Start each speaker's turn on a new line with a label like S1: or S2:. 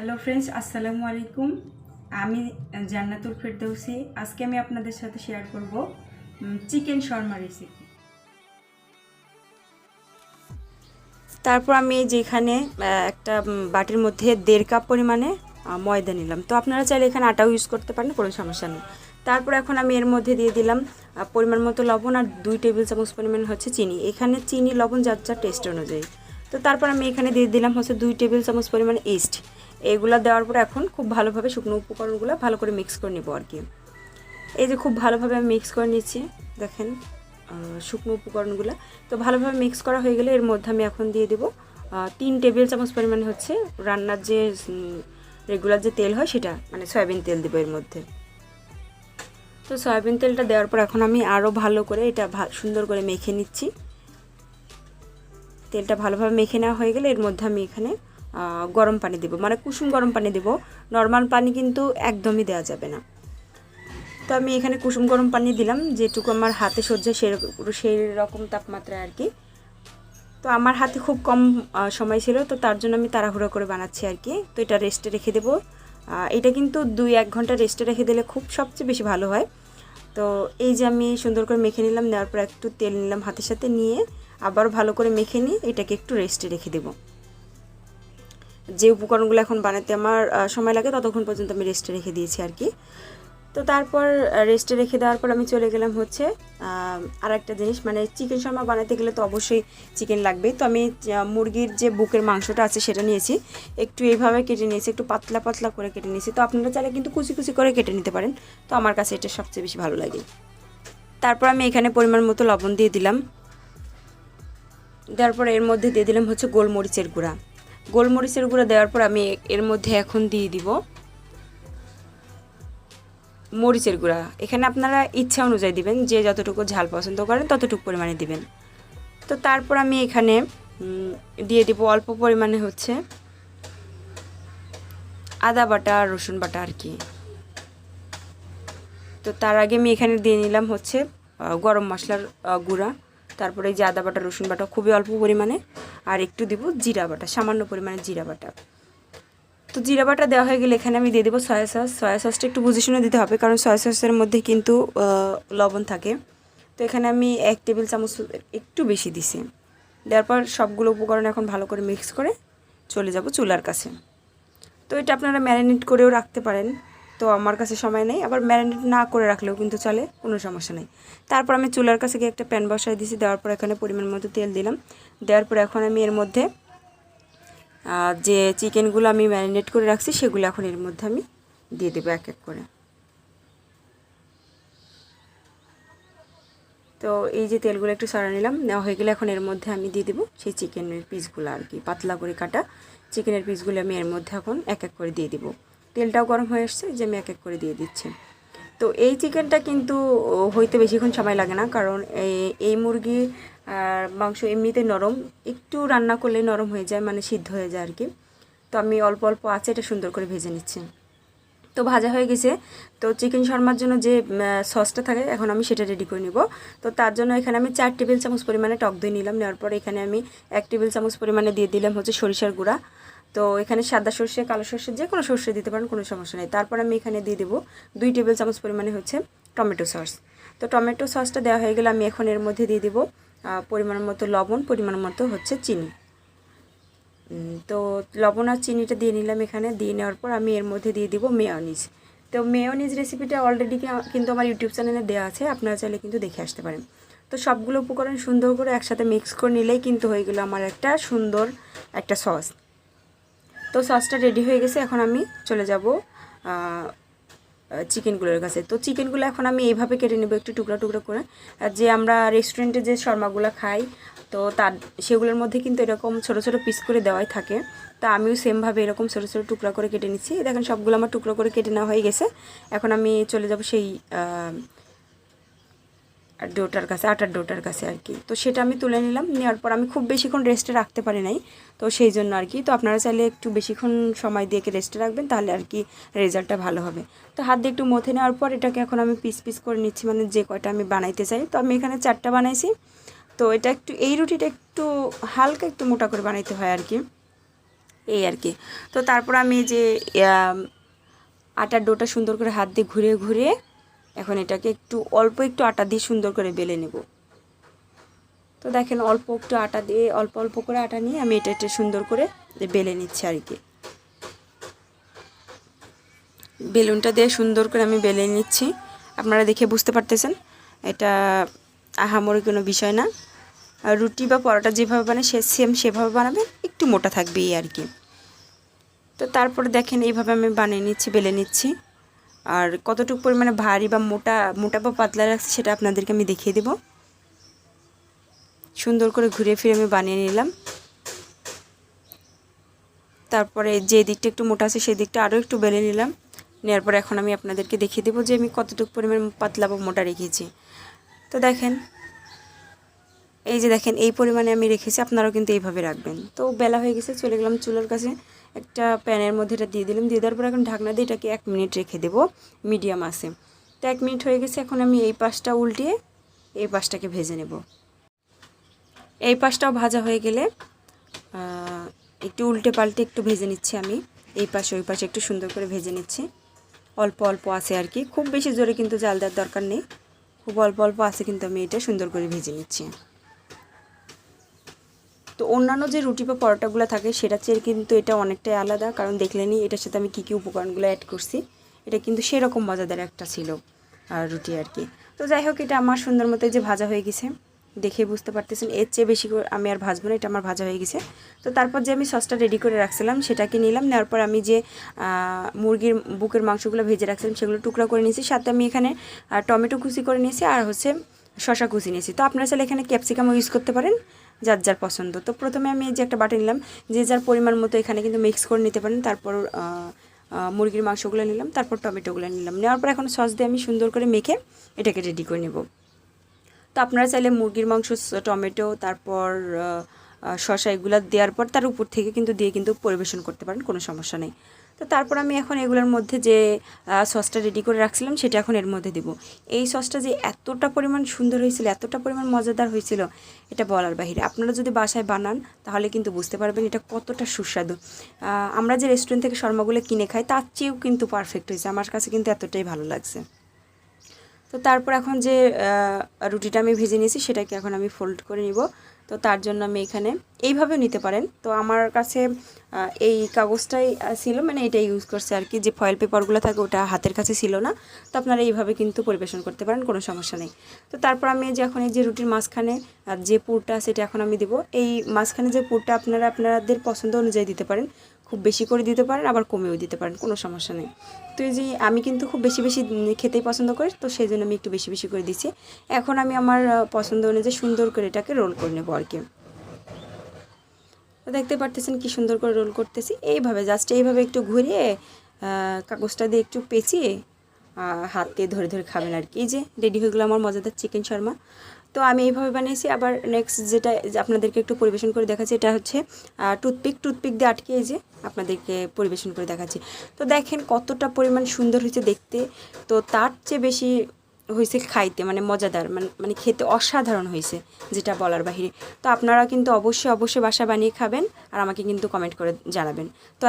S1: Hello friends, আসসালামু আলাইকুম। আমি জান্নাতুল ফেরদৌসি। আজকে আমি আপনাদের সাথে শেয়ার করব চিকেন শর্মা রেসিপি। তারপর আমি যেখানে একটা বাটির মধ্যে 1.5 কাপ পরিমাণে ময়দা নিলাম। তো আপনারা চাইলে এখানে আটাও ইউজ করতে পারেন, কোনো সমস্যা নেই। তারপর এখন আমি এর মধ্যে দিয়ে দিলাম পরিমাণ মতো লবণ আর 2 টেবিল চামচ পরিমাণ হচ্ছে চিনি। এখানে চিনি লবণ যার যার টেস্ট অনুযায়ী। তো তারপর আমি এখানে দিয়ে দিলাম হচ্ছে 2 টেবিল চামচ পরিমাণ ইস্ট। এগুলো দেওয়ার পর এখন খুব ভালোভাবে শুকনো উপকরণগুলো ভালো করে মিক্স করে নেব আর কি। এই যে খুব ভালোভাবে আমি মিক্স করে নিচ্ছি, দেখেন শুকনো উপকরণগুলো। তো ভালোভাবে মিক্স করা হয়ে গেলে এর মধ্যে আমি এখন দিয়ে দেবো 3 টেবিল চামচ পরিমাণে হচ্ছে রান্নার যে রেগুলার যে তেল হয় সেটা, মানে সয়াবিন তেল দেবো এর মধ্যে। তো সয়াবিন তেলটা দেওয়ার পর এখন আমি আরও ভালো করে এটা সুন্দর করে মেখে নিচ্ছি। তেলটা ভালোভাবে মেখে নেওয়া হয়ে গেলে এর মধ্যে আমি এখানে গরম পানি দেবো, মানে কুসুম গরম পানি দেবো। নর্মাল পানি কিন্তু একদমই দেওয়া যাবে না। তো আমি এখানে কুসুম গরম পানি দিলাম, যেটুকু আমার হাতে সহ্য সেই রকম তাপমাত্রায় আর কি। তো আমার হাতে খুব কম সময় ছিল, তো তার জন্য আমি তাড়াহুড়ো করে বানাচ্ছি আর কি। তো এটা রেস্টে রেখে দেবো। এটা কিন্তু 2-1 ঘন্টা রেস্টে রেখে দিলে খুব সবচেয়ে বেশি ভালো হয়। তো এই যে আমি সুন্দর করে মেখে নিলাম, নেওয়ার পর একটু তেল নিলাম হাতের সাথে, নিয়ে আবার ভালো করে মেখে নিয়ে এটাকে একটু রেস্টে রেখে দেবো। যে উপকরণগুলো এখন বানাতে আমার সময় লাগে ততক্ষণ পর্যন্ত আমি রেস্টে রেখে দিয়েছি আর কি। তো তারপর রেস্টে রেখে দেওয়ার পর আমি চলে গেলাম হচ্ছে আর একটা জিনিস, মানে চিকেন শর্মা বানাতে গেলে তো অবশ্যই চিকেন লাগবে। তো আমি মুরগির যে বুকের মাংসটা আছে সেটা নিয়েছি, একটু এইভাবে কেটে নিয়েছি, একটু পাতলা পাতলা করে কেটে নিয়েছি। তো আপনারা চাইলে কিন্তু কুচি কুচি করে কেটে নিতে পারেন, তো আমার কাছে এটা সবচেয়ে বেশি ভালো লাগে। তারপর আমি এখানে পরিমাণ মতো লবণ দিয়ে দিলাম। দেওয়ার পর এর মধ্যে দিয়ে দিলাম হচ্ছে গোলমরিচের গুঁড়া। গোলমরিচের গুঁড়া দেওয়ার পর আমি এর মধ্যে এখন দিয়ে দিব মরিচের গুঁড়া। এখানে আপনারা ইচ্ছা অনুযায়ী দিবেন, যে যতটুকু ঝাল পছন্দ করেন ততটুকু পরিমাণে দিবেন। তো তারপর আমি এখানে দিয়ে দিব অল্প পরিমাণে হচ্ছে আদা বাটা আর রসুন বাটা আর কি। তো তার আগে আমি এখানে দিয়ে নিলাম হচ্ছে গরম মশলার গুঁড়া। তারপরে এই যে আদা বাটা রসুন বাটা খুবই অল্প পরিমাণে, আর একটু দিব জিরা বাটা, সামান্য পরিমাণে জিরা বাটা। তো জিরা বাটা দেওয়া হয়ে গেলে এখানে আমি দিয়ে দেবো সয়া সস। সয়া সসটা একটু বুঝে শুনে দিতে হবে, কারণ সয়া সসের মধ্যে কিন্তু লবণ থাকে। তো এখানে আমি 1 টেবিল চামচ একটু বেশি দিছি। দেওয়ার পর সবগুলো উপকরণ এখন ভালো করে মিক্স করে চলে যাব চুলার কাছে। তো এটা আপনারা ম্যারিনেট করেও রাখতে পারেন, তো আমার কাছে সময় নেই, আবার ম্যারিনেট না করে রাখলেও কিন্তু চলে, কোনো সমস্যা নেই। তারপর আমি চুলার কাছে গিয়ে একটা প্যান বসাই দিয়েছি। দেওয়ার পর এখানে পরিমাণ মতো তেল দিলাম। দেওয়ার পর এখন আমি এর মধ্যে যে চিকেনগুলো আমি ম্যারিনেট করে রাখছি সেগুলো এখন এর মধ্যে আমি দিয়ে দেবো এক এক করে। তো এই যে তেলগুলো একটু সরা নিলাম, নেওয়া হয়ে গেলে এখন এর মধ্যে আমি দিয়ে দেবো সেই চিকেনের পিসগুলো আর কি, পাতলা করে কাটা চিকেনের পিসগুলো আমি এর মধ্যে এখন এক এক করে দিয়ে দিব। তেলটাও গরম হয়ে আসছে, যে আমি এক এক করে দিয়ে দিচ্ছি। তো এই চিকেনটা কিন্তু হইতে বেশিক্ষণ সময় লাগে না, কারণ এই মুরগি মাংস এমনিতে নরম, একটু রান্না করলে নরম হয়ে যায়, মানে সিদ্ধ হয়ে যায় আর কি। তো আমি অল্প অল্প আছে এটা সুন্দর করে ভেজে নিচ্ছি। তো ভাজা হয়ে গেছে। তো চিকেন শর্মার জন্য যে সসটা থাকে এখন আমি সেটা রেডি করে নিব। তো তার জন্য এখানে আমি 4 টেবিল চামচ পরিমাণে টক দই নিলাম। নেওয়ার পর এখানে আমি 1 টেবিল চামচ পরিমাণে দিয়ে দিলাম হচ্ছে সরিষার গুঁড়া। তো এখানে সাদা সর্ষে, কালো সর্ষে, যে কোনো সর্ষে দিতে পারেন, কোনো সমস্যা নেই। তারপর আমি এখানে দিয়ে দেবো 2 টেবিল চামচ পরিমাণে হচ্ছে টমেটো সস। তো টমেটো সসটা দেওয়া হয়ে গেলে আমি এখন এর মধ্যে দিয়ে দেবো পরিমাণ মতো লবণ, পরিমাণ মতো হচ্ছে চিনি। তো লবণ আর চিনিটা দিয়ে নিলাম এখানে। দিয়ে নেওয়ার পর আমি এর মধ্যে দিয়ে দিব মেয়োনিজ। তো মেয়োনিজ রেসিপিটা অলরেডি কিন্তু আমার ইউটিউব চ্যানেলে দেওয়া আছে, আপনারা চাইলে কিন্তু দেখে আসতে পারেন। তো সবগুলো উপকরণ সুন্দর করে একসাথে মিক্স করে নিলেই কিন্তু হয়ে গেলো আমার একটা সুন্দর একটা সস। তো সসটা রেডি হয়ে গেছে, এখন আমি চলে যাব চিকেনগুলোর কাছে। তো চিকেনগুলো এখন আমি এইভাবে কেটে নেব একটু টুকরা টুকরা করে। যে আমরা রেস্টুরেন্টে যে শর্মাগুলো খাই, তো সেগুলোর মধ্যে কিন্তু এরকম ছোট ছোট পিস করে দেওয়াই থাকে। তো আমিও সেমভাবে এরকম ছোট ছোট টুকরা করে কেটে নিচ্ছি। দেখেন সবগুলো আমার টুকরো করে কেটে নেওয়া হয়ে গেছে। এখন আমি চলে যাব সেই ডোটার কাছে, আটার ডোটার কাছে আর কি। তো সেটা আমি তুলে নিলাম। নেওয়ার পর আমি খুব বেশিক্ষণ রেস্টে রাখতে পারি নাই, তো সেই জন্য আর কি। তো আপনারা চাইলে একটু বেশিক্ষণ সময় দিয়ে রেস্টে রাখবেন, তাহলে আর কি রেজাল্টটা ভালো হবে। তো হাত দিয়ে একটু মথে নেওয়ার পর এটাকে এখন আমি পিস পিস করে নিচ্ছি, মানে যে কয়টা আমি বানাইতে চাই। তো আমি এখানে 4টা বানাইছি। তো এটা একটু, এই রুটিটা একটু হালকা একটু মোটা করে বানাইতে হয় আর কি। এই আর কি। তো তারপর আমি যে আটার ডোটা সুন্দর করে হাত দিয়ে ঘুরিয়ে ঘুরিয়ে এখন এটাকে অল্প একটু আটা দিয়ে সুন্দর করে বেলে নেব। তো দেখেন অল্প একটু আটা দিয়ে অল্প অল্প করে আটা নিয়ে আমি এটা সুন্দর করে বেলে নিচ্ছি আর কি। বেলুনটা দিয়ে সুন্দর করে আমি বেলে নিচ্ছি। আপনারা দেখে বুঝতে পারতেছেন এটা আহামরি কোনো বিষয় না। আর রুটি বা পরোটা যেভাবে বানায় সেভাবে বানাবেন, একটু মোটা থাকবে এই আর কি। তো তারপরে দেখেন এইভাবে আমি বানিয়ে নিচ্ছি, বেলে নিচ্ছি। আর কতটুকু পরিমাণে ভারী বা মোটা বা পাতলা রাখছি সেটা আপনাদেরকে আমি দেখিয়ে দেব। সুন্দর করে ঘুরে ফিরে আমি বানিয়ে নিলাম। তারপরে যে দিকটা একটু মোটা আছে সেই দিকটা আরও একটু বেলে নিলাম। নেওয়ার পর এখন আমি আপনাদেরকে দেখিয়ে দেবো যে আমি কতটুকু পরিমাণ পাতলা বা মোটা রেখেছি। তো দেখেন এই যে দেখেন এই পরিমাণে আমি রেখেছি, আপনারাও কিন্তু এইভাবে রাখবেন। তো বেলা হয়ে গেছে, চলে গেলাম চুলার কাছে। একটা প্যানের মধ্যে এটা দিয়ে দিলাম। দিয়ে দেওয়ার পর এখন ঢাকনা দিয়ে এটাকে 1 মিনিট রেখে দেবো মিডিয়াম আছে। তো 1 মিনিট হয়ে গেছে। এখন আমি এই পাশটা উল্টিয়ে এই পাশটাকে ভেজে নেব। এই পাশটাও ভাজা হয়ে গেলে একটু উল্টে পাল্টে একটু ভেজে নিচ্ছি আমি। এই পাশে ওই পাশে একটু সুন্দর করে ভেজে নিচ্ছি। অল্প অল্প আছে আর কি, খুব বেশি জোরে কিন্তু জাল দেওয়ার দরকার নেই। খুব অল্প অল্প আছে কিন্তু আমি এটা সুন্দর করে ভেজে নিচ্ছি। তো অন্যান্য যে রুটি বা পরোটাগুলো থাকে সেটার চেয়ে কিন্তু এটা অনেকটাই আলাদা, কারণ দেখলেনি এটার সাথে আমি কী কী উপকরণগুলো অ্যাড করছি। এটা কিন্তু সেরকম মজাদার একটা ছিল আর রুটি আর কি। তো যাই হোক, এটা আমার সুন্দর মতো যে ভাজা হয়ে গেছে, দেখে বুঝতে পারতেছেন। এর চেয়ে বেশি করে আমি আর ভাজবো না, এটা আমার ভাজা হয়ে গেছে। তো তারপর যে আমি সসটা রেডি করে রাখছিলাম সেটাকে নিলাম। নেওয়ার পর আমি যে মুরগির বুকের মাংসগুলো ভেজে রাখছিলাম সেগুলো টুকরা করে নিয়েছি। সাথে আমি এখানে টমেটো কুচি করে নিয়েছি আর শশা কুচি নিয়েছি। তো আপনারা চাইলে এখানে ক্যাপসিকামও ইউজ করতে পারেন, যার যার পছন্দ। তো প্রথমে আমি এই যে একটা বাটি নিলাম, যে যার পরিমাণ মতো এখানে কিন্তু মিক্স করে নিতে পারেন। তারপর মুরগির মাংসগুলো নিলাম, তারপর টমেটোগুলো নিলাম। নেওয়ার পর এখন সস দিয়ে আমি সুন্দর করে মেখে এটাকে রেডি করে নেব। তো আপনারা চাইলে মুরগির মাংস, টমেটো, তারপর শসা এগুলো দেওয়ার পর তার উপর থেকে কিন্তু পরিবেশন করতে পারেন, কোনো সমস্যা নেই। তো তারপর আমি এখন এগুলোর মধ্যে যে সসটা রেডি করে রাখছিলাম সেটা এখন এর মধ্যে দেব। এই সসটা যে এতটা পরিমাণ সুন্দর হয়েছিল, এতটা পরিমাণ মজাদার হয়েছিল, এটা বলার বাহিরে। আপনারা যদি বাসায় বানান তাহলে কিন্তু বুঝতে পারবেন এটা কতটা সুস্বাদু। আমরা যে রেস্টুরেন্ট থেকে শর্মাগুলো কিনে খাই তার চেয়েও কিন্তু পারফেক্ট হয়েছে, আমার কাছে কিন্তু এতটাই ভালো লাগছে। তো তারপর এখন যে রুটিটা আমি ভেজে নিয়েছি সেটাকে এখন আমি ফোল্ড করে নিব। তো তার জন্য আমি এখানে এইভাবেও নিতে পারেন। তো আমার কাছে এই কাগজটাই ছিল, মানে এটা ইউজ করছে আর কি। যে ফয়েল পেপারগুলো থাকে ওটা হাতের কাছে ছিল না। তো আপনারা এইভাবে কিন্তু পরিবেশন করতে পারেন, কোনো সমস্যা নেই। তো তারপর আমি যে এখন এই যে রুটির মাঝখানে যে পুরটা সেটা এখন আমি দেবো। এই মাঝখানে যে পুরটা আপনারা আপনাদের পছন্দ অনুযায়ী দিতে পারেন, খুব বেশি করে দিতে পারেন, আবার কমেও দিতে পারেন, কোনো সমস্যা নেই। তো এই যে আমি কিন্তু খুব বেশি বেশি খেতেই পছন্দ করি, তো সেই জন্য আমি একটু বেশি বেশি করে দিচ্ছি। এখন আমি আমার পছন্দ অনুযায়ী সুন্দর করে এটাকে রোল করে নেবো আর কি। তো দেখতে পারতেছেন কি সুন্দর করে রোল করতেছি। এইভাবে জাস্ট এইভাবে একটু ঘুরিয়ে কাগজটা দিয়ে একটু পেঁচিয়ে হাত দিয়ে ধরে ধরে খাবেন আর কি। এই যে রেডি হয়ে গেলো আমার মজাদার চিকেন শর্মা। তো আমি এইভাবে বানিয়েছি। আবার নেক্সট যেটা আপনাদেরকে একটু পরিবেশন করে দেখাচ্ছি, এটা হচ্ছে টুথপিক দিয়ে আটকে এই যে আপনাদেরকে পরিবেশন করে দেখাচ্ছি। তো দেখেন কতটা পরিমাণ সুন্দর হয়েছে দেখতে। তো তার চেয়ে বেশি হয়েছে খাইতে, মানে মজাদার, মানে খেতে অসাধারণ হয়েছে, যেটা বলার বাহিরে। তো আপনারা কিন্তু অবশ্যই বাসা বানিয়ে খাবেন আর আমাকে কিন্তু কমেন্ট করে জানাবেন। তো